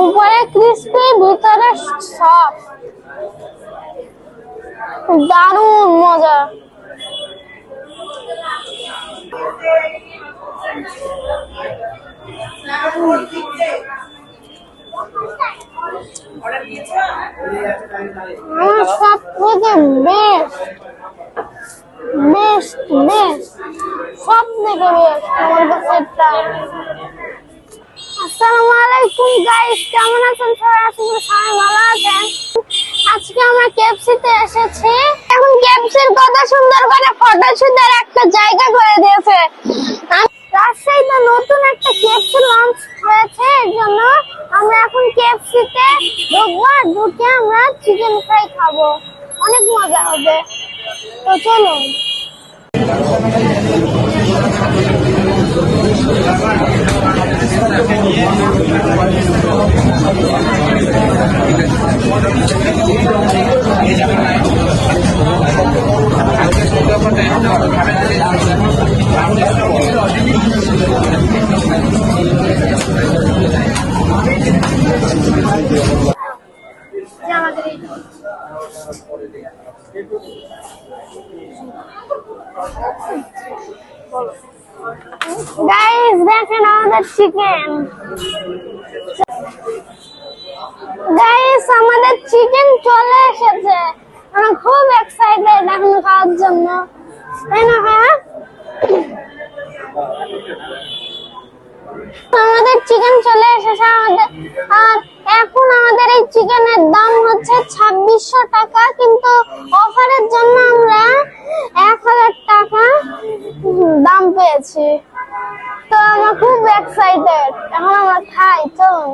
উপরে ক্রিস্পি, ভিতরে সফট, দারুণ মজা। আমার সব থেকে বেস্ট বেস্ট বেস্ট সব থেকে বেস্ট আমার কাছে এটা। আসসালামু আলাইকুম গাইস, কেমন আছেন সবাই? আশা করি সবাই ভালো আছেন। আজকে আমরা কেএফসিতে এসেছি। এখন কেএফসির কত সুন্দর করে ফটোশুটের একটা জায়গা করে দিয়েছে। রাজশাহীতে নতুন একটা কেএফসি লঞ্চ হয়েছে, এর জন্য আমরা এখন কেএফসিতে ঢুকবো। ঢুকে আমরা চিকেন ফ্রাই খাবো, অনেক মজা হবে। তো চলুন। গাইস দেখেন আমাদের চিকেন। গাইস আমাদের চিকেন চলে এসেছে, আমরা খুব এক্সাইটেড এখন খাওয়ার জন্য, তাই না? হ্যাঁ, আমাদের চিকেন চলে এসেছে আমাদের। আর এখন আমাদের এই চিকেনের দাম হচ্ছে 2600 টাকা, কিন্তু অফারের জন্য আমরা 1000 টাকা দাম পেয়েছি। তো আমরা খুব এক্সাইটেড, এখন আমরা খাই। চলুন,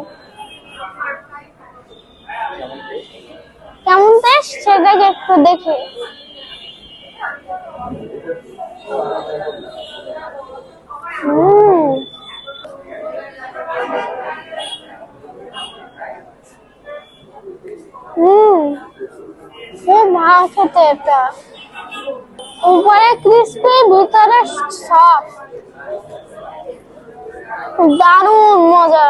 কেমন টেস্ট সেটাকে একটু দেখি। খুব ভালো খেতে এটা। উপরে ক্রিস্পি, ভিতরে সফট, দারুণ মজা।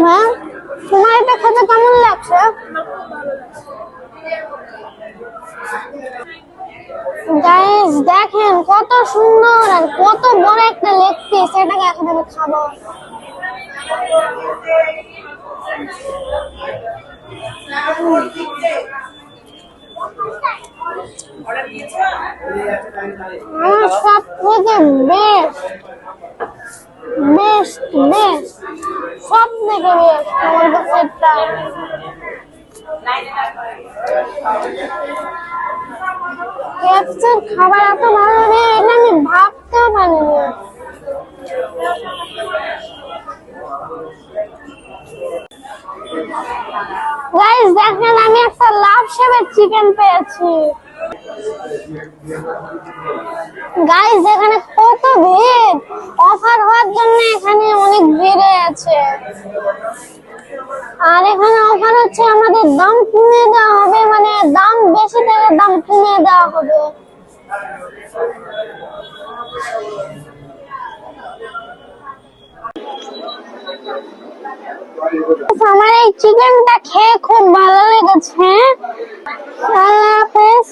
হ্যাঁ, তোমার এটা খেতে কেমন লাগছে? গাইস দেখেন কত সুন্দর আর কত বড় একটা লেগ পিস, এটাকে এখন আমি খাবো। আমার সব থেকে বেস্ট বেস্ট বেস্ট সব থেকে বেস্ট আমার কাছে এটা। কেএফসির খাবার এত ভালো লাগে, এটা আমি ভাবতেও পারিনি। গাইস দেখেন আমি একটা লাভ শেপের চিকেন পেয়েছি। গাইস এখানে কত ভিড়, অফার হওয়ার জন্য এখানে অনেক ভিড় আছে। আর এখানে অফার হচ্ছে আমাদের দাম কমিয়ে দেওয়া হবে, মানে দাম বেশি থেকে দাম কমিয়ে দেওয়া হবে। আমার এই চিকেনটা খেয়ে খুব ভালো লেগেছে। আল্লাহ হাফেজ।